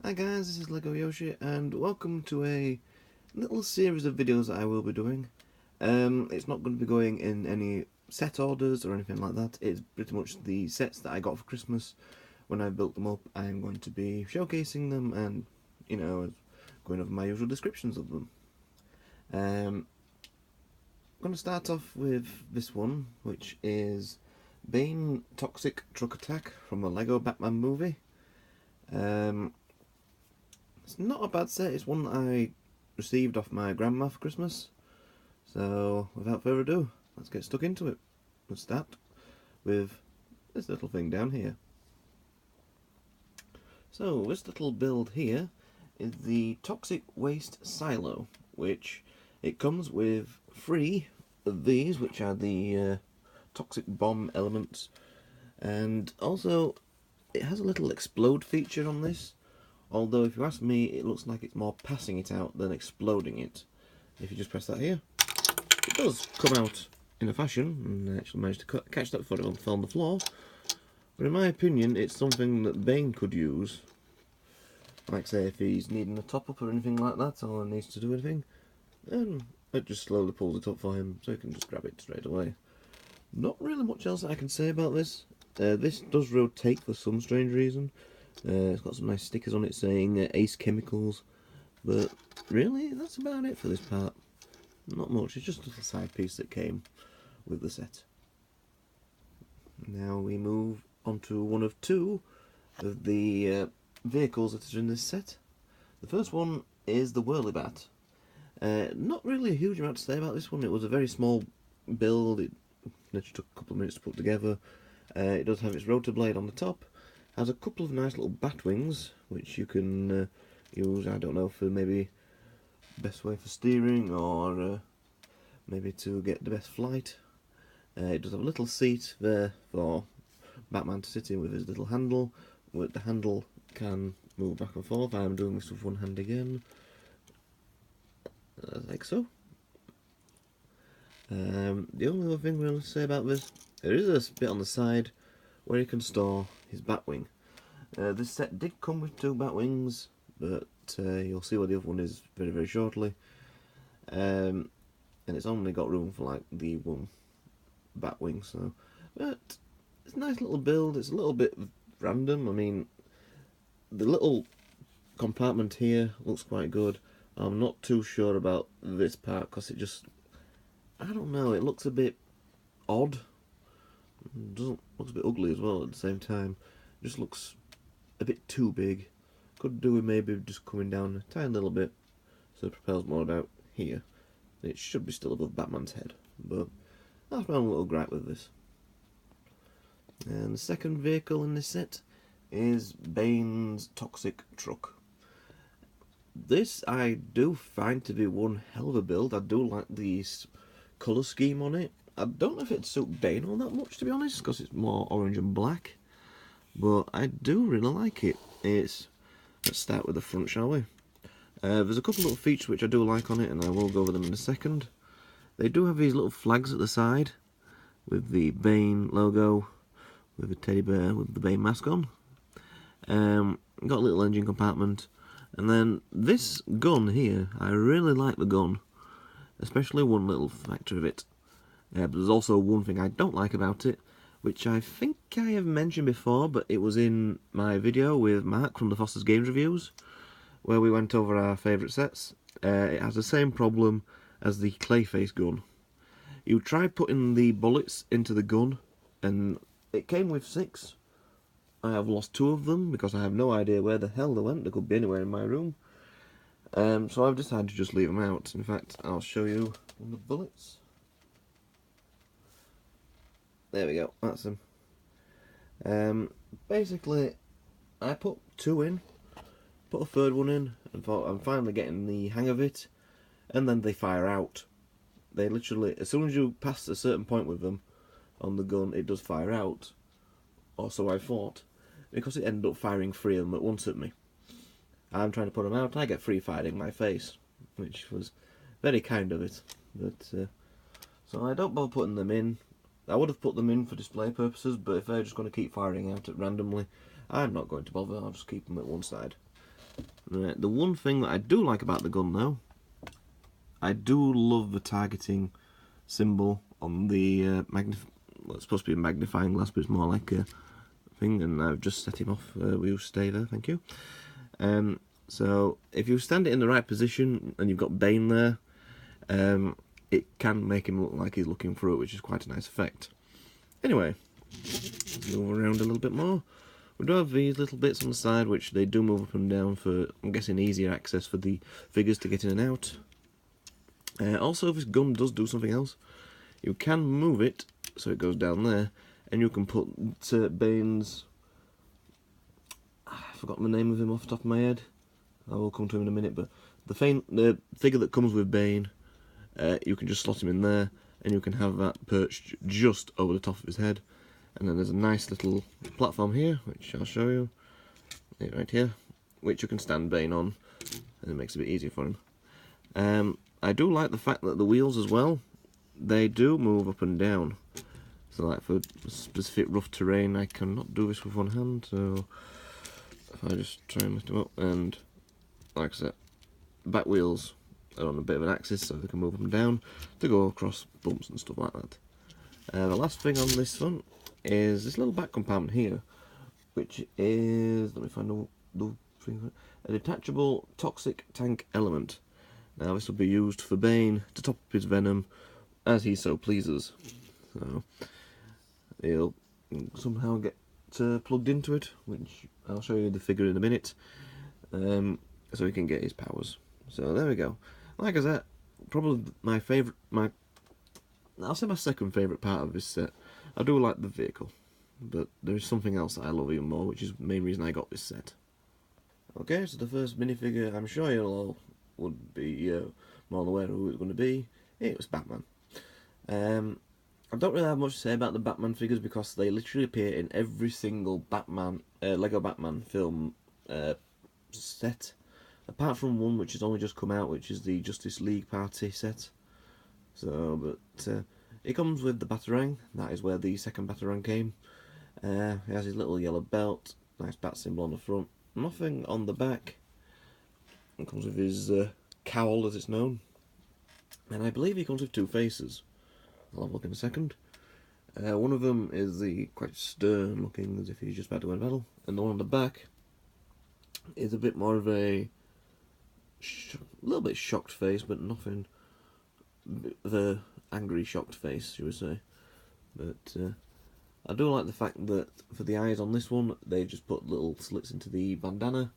Hi guys, this is Legoyoshi and welcome to a little series of videos that I will be doing. It's not going to be going in any set orders or anything like that. It's pretty much the sets that I got for Christmas. When I built them up, I'm going to be showcasing them and, going over my usual descriptions of them. I'm going to start off with this one, which is Bane Toxic Truck Attack from the Lego Batman movie. It's not a bad set, it's one that I received off my grandma for Christmas. So, without further ado, let's get stuck into it. Let's start with this little thing down here. So, this little build here is the Toxic Waste Silo, which it comes with 3 of these, which are the toxic bomb elements. And also, it has a little explode feature on this. Although, if you ask me, it looks like it's more passing it out than exploding it. If you just press that here, it does come out in a fashion, and I actually managed to catch that before it fell on the floor. But in my opinion, it's something that Bane could use. Like, say, if he's needing a top-up or anything like that, or needs to do anything, then it just slowly pulls it up for him, so he can just grab it straight away. Not really much else that I can say about this. This does rotate for some strange reason. It's got some nice stickers on it saying Ace Chemicals, but really that's about it for this part. Not much, it's just a little side piece that came with the set. Now we move on to one of 2 of the vehicles that are in this set. The first one is the Whirlybat. Not really a huge amount to say about this one. It was a very small build, it literally took a couple of minutes to put together. It does have its rotor blade on the top. Has a couple of nice little bat wings, which you can use, I don't know, for maybe best way for steering, or maybe to get the best flight. It does have a little seat there for Batman to sit in with his little handle. The handle can move back and forth. I'm doing this with one hand again, like so. The only other thing we're going to say about this, there is a bit on the side where he can store his Batwing. This set did come with 2 Batwings, but you'll see where the other one is very, very shortly. And it's only got room for like the 1 Batwing, so. But it's a nice little build. It's a little bit random. I mean, the little compartment here looks quite good. I'm not too sure about this part because it just, I don't know, it looks a bit odd. Looks a bit ugly as well at the same time. It just looks a bit too big. Could do with maybe just coming down a tiny little bit so it propels more about here. It should be still above Batman's head, but that's my own little gripe with this. And the second vehicle in this set is Bane's Toxic Truck. This I do find to be one hell of a build. I do like the colour scheme on it. I don't know if it'd suit Bane all that much, to be honest, because it's more orange and black. But I do really like it. Let's start with the front, shall we? There's a couple of little features which I do like on it, and I will go over them in a second. They do have these little flags at the side, with the Bane logo, with a teddy bear with the Bane mask on. Got a little engine compartment. And then this gun here, I really like the gun. Especially one little factor of it. But there's also one thing I don't like about it, which I think I have mentioned before, but it was in my video with Mark from the Foster's Games Reviews, where we went over our favourite sets. It has the same problem as the Clayface gun. You try putting the bullets into the gun, and it came with 6. I have lost 2 of them, because I have no idea where the hell they went. They could be anywhere in my room. So I've decided to just leave them out. In fact, I'll show you one of the bullets. There we go, that's them. Basically, I put 2 in, put a 3rd one in, and thought I'm finally getting the hang of it, and then they fire out. They literally, as soon as you pass a certain point with them on the gun, it does fire out, or so I thought, because it ended up firing 3 of them at once at me. I'm trying to put them out, I get free fired in my face, which was very kind of it, but, so I don't bother putting them in. I would have put them in for display purposes, but if they're just going to keep firing out at randomly, I'm not going to bother, I'll just keep them at one side. Right, the one thing that I do like about the gun, though, I do love the targeting symbol on the well, it's supposed to be a magnifying glass, but it's more like a thing, and I've just set him off. We'll stay there, thank you. So if you stand it in the right position and you've got Bane there, it can make him look like he's looking through it, which is quite a nice effect. Anyway, let's move around a little bit more. We do have these little bits on the side, which they do move up and down for, I'm guessing, easier access for the figures to get in and out. Also, this gun does do something else. You can move it so it goes down there, and you can put Bane's... I've forgotten the name of him off the top of my head. I will come to him in a minute, but the figure that comes with Bane, you can just slot him in there, and you can have that perched just over the top of his head. And then there's a nice little platform here, which I'll show you, right here, which you can stand Bane on, and it makes it a bit easier for him. I do like the fact that the wheels as well, they do move up and down. So like for specific rough terrain, I cannot do this with one hand, so if I just try and lift them up, and like I said, back wheels are on a bit of an axis, so they can move up and down to go across bumps and stuff like that. The last thing on this one is this little back compartment here, which is, let me find a detachable toxic tank element. Now this will be used for Bane to top up his venom as he so pleases. So he'll somehow get plugged into it, which I'll show you the figure in a minute, so he can get his powers. So there we go. Like I said, probably my favourite, I'll say my second favourite part of this set. I do like the vehicle, but there is something else that I love even more, which is the main reason I got this set. Okay, so the first minifigure, I'm sure you all would be more aware of who it's going to be. It was Batman. I don't really have much to say about the Batman figures because they literally appear in every single Batman, Lego Batman film set, apart from one which has only just come out, which is the Justice League Party set. So, but it comes with the Batarang. That is where the second Batarang came. He has his little yellow belt, nice bat symbol on the front, nothing on the back. It comes with his cowl, as it's known, and I believe he comes with two faces. I'll have a look in a second. One of them is the quite stern looking, as if he's just about to win a battle, and the one on the back is a bit more of a little bit shocked face, but nothing of a angry shocked face, you would say. But I do like the fact that for the eyes on this one, they just put little slits into the bandana,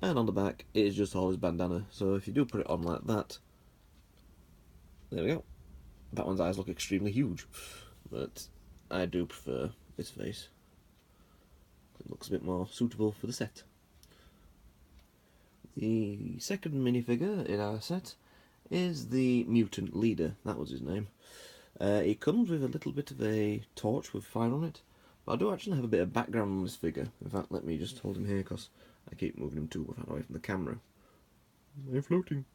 and on the back it is just always bandana. So if you do put it on like that, there we go. That one's eyes look extremely huge, but I do prefer this face. It looks a bit more suitable for the set. The second minifigure in our set is the mutant leader. That was his name. He comes with a little bit of a torch with fire on it, but I do actually have a bit of background on this figure. In fact, let me just hold him here because I keep moving him too far away from the camera. I'm floating.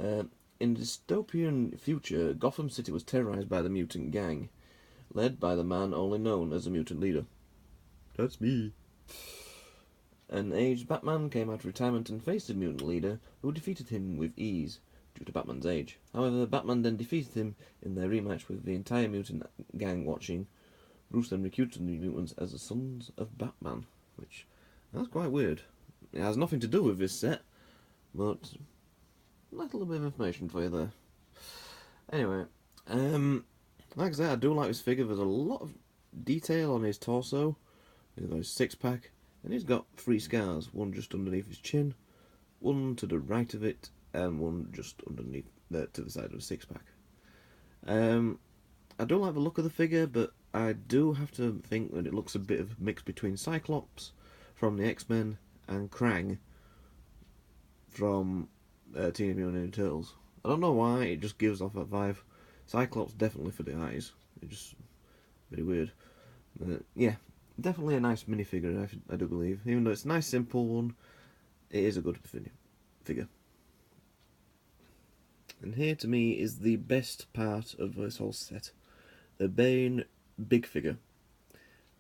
In the dystopian future, Gotham City was terrorized by the mutant gang, led by the man only known as the mutant leader. That's me. An aged Batman came out of retirement and faced the mutant leader, who defeated him with ease, due to Batman's age. However, Batman then defeated him in their rematch with the entire mutant gang watching. Bruce then recruited the mutants as the Sons of Batman, which, that's quite weird. It has nothing to do with this set, but a little bit of information for you there. Anyway, like I said, I do like this figure. There's a lot of detail on his torso. He's got his six-pack, and he's got 3 scars, one just underneath his chin, one to the right of it, and one just underneath to the side of the six-pack. I don't like the look of the figure, but I do have to think that it looks a bit of a mix between Cyclops from the X-Men and Krang from Teenage Mutant Ninja Turtles. I don't know why, it just gives off that vibe. Cyclops definitely for the eyes. It's just very weird. Yeah, definitely a nice minifigure, I do believe. Even though it's a nice simple one, it is a good figure. And here to me is the best part of this whole set. The Bane big figure.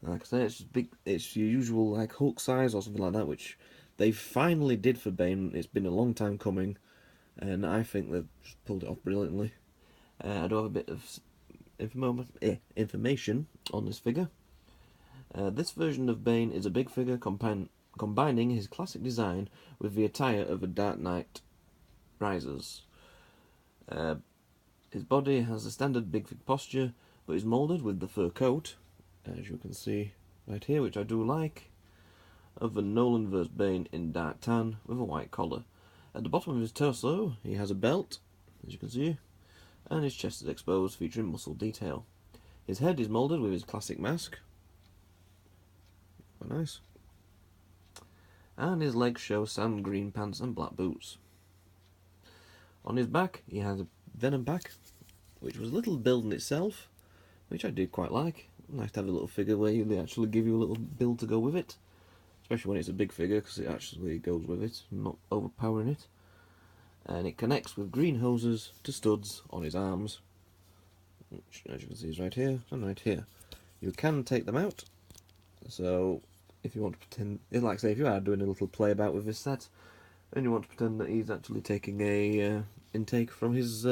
Like I said, it's just big. It's your usual like Hulk size or something like that, which they finally did for Bane. It's been a long time coming, and I think they've just pulled it off brilliantly. I do have a bit of information on this figure. This version of Bane is a big figure combining his classic design with the attire of a Dark Knight Rises. His body has a standard big fig posture, but is moulded with the fur coat, as you can see right here, which I do like, of the Nolan vs. Bane in dark tan with a white collar. At the bottom of his torso, he has a belt, as you can see, and his chest is exposed, featuring muscle detail. His head is moulded with his classic mask. Quite nice. And his legs show sand green pants and black boots. On his back, he has a Venom pack, which was a little build in itself, which I did quite like. Nice to have a little figure where they actually give you a little build to go with it, especially when it's a big figure, because it actually goes with it, not overpowering it. And it connects with green hoses to studs on his arms, which, as you can see, is right here and right here. You can take them out, so if you want to pretend, like say, if you are doing a little play about with this set, and you want to pretend that he's actually taking a intake from his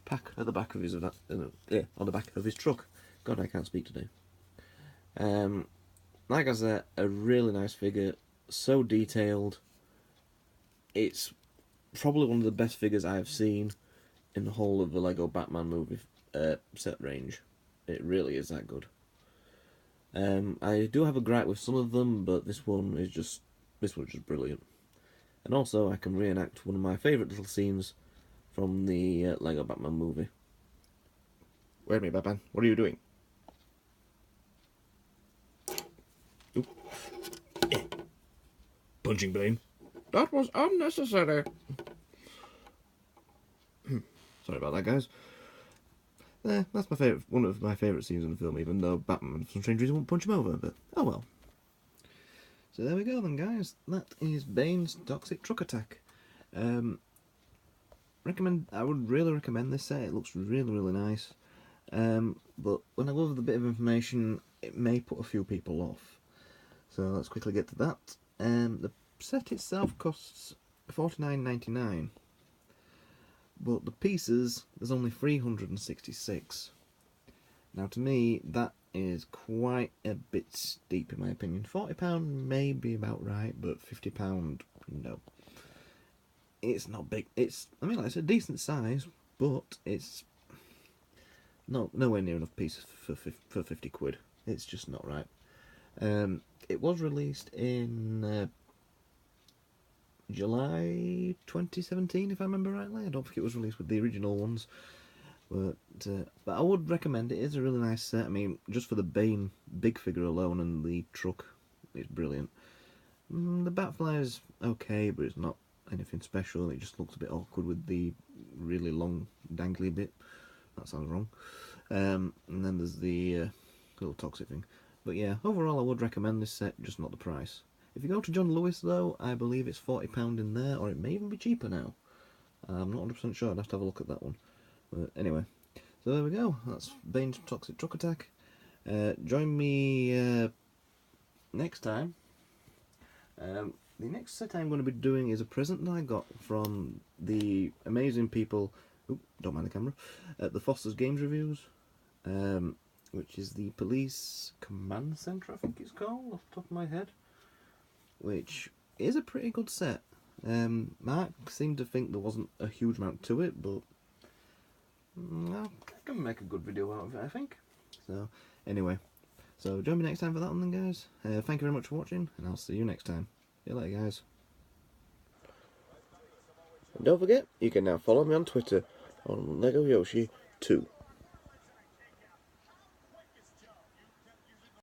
pack at the back of his on the back of his truck. God, I can't speak today. Like I said, a really nice figure, so detailed. It's probably one of the best figures I have seen in the whole of the Lego Batman movie set range. It really is that good. I do have a gripe with some of them, but this one's just brilliant. And also, I can reenact one of my favourite little scenes from the Lego Batman movie. Wait a minute, Batman. What are you doing? Oop. Punching Bane. That was unnecessary. Sorry about that, guys. That's my favourite, one of my favourite scenes in the film, even though Batman, for some strange reason, won't punch him over, but oh well. So there we go then, guys. That is Bane's Toxic Truck Attack. I would really recommend this set. It looks really nice. But when I go over the bit of information, it may put a few people off. So let's quickly get to that. The set itself costs $49.99. But the pieces, there's only 366. Now to me, that is quite a bit steep in my opinion. £40 may be about right, but £50, no. It's not big. It's, I mean, like, it's a decent size, but it's nowhere near enough pieces for 50 quid. It's just not right. It was released in July 2017, if I remember rightly. I don't think it was released with the original ones. But I would recommend it. It's a really nice set. I mean, just for the Bane big figure alone and the truck, it's brilliant. The Batfly is okay, but it's not anything special. It just looks a bit awkward with the really long dangly bit. That sounds wrong. And then there's the little toxic thing. But yeah, overall I would recommend this set, just not the price. If you go to John Lewis though, I believe it's £40 in there, or it may even be cheaper now. I'm not 100% sure, I'd have to have a look at that one. But anyway, so there we go. That's Bane's Toxic Truck Attack. Join me next time. The next set I'm going to be doing is a present that I got from the amazing people, don't mind the camera, at the Foster's Games Reviews, which is the Police Command Centre, I think it's called, off the top of my head, which is a pretty good set. Mark seemed to think there wasn't a huge amount to it, but I can make a good video out of it, I think. So, anyway, so join me next time for that one then, guys. Thank you very much for watching, and I'll see you next time. See you later, guys. And don't forget, you can now follow me on Twitter on Legoyoshi 2.